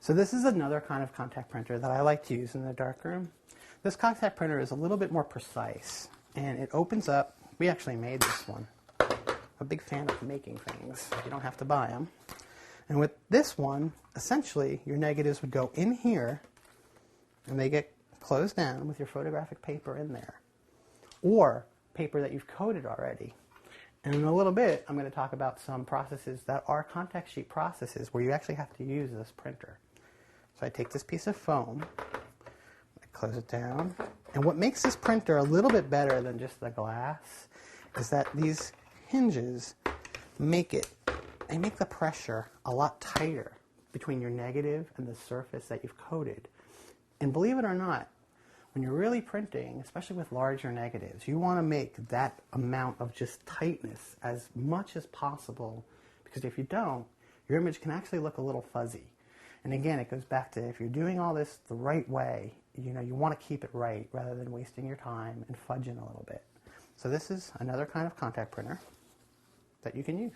So this is another kind of contact printer that I like to use in the darkroom. This contact printer is a little bit more precise, and it opens up. We actually made this one. I'm a big fan of making things. You don't have to buy them. And with this one, essentially, your negatives would go in here, and they get closed down with your photographic paper in there, or paper that you've coated already. And in a little bit, I'm going to talk about some processes that are contact sheet processes where you actually have to use this printer. So I take this piece of foam, I close it down, and what makes this printer a little bit better than just the glass is that these hinges make the pressure a lot tighter between your negative and the surface that you've coated. And believe it or not, when you're really printing, especially with larger negatives, you want to make that amount of just tightness as much as possible, because if you don't, your image can actually look a little fuzzy. And again, it goes back to, if you're doing all this the right way, you want to keep it right rather than wasting your time and fudging a little bit. So this is another kind of contact printer that you can use.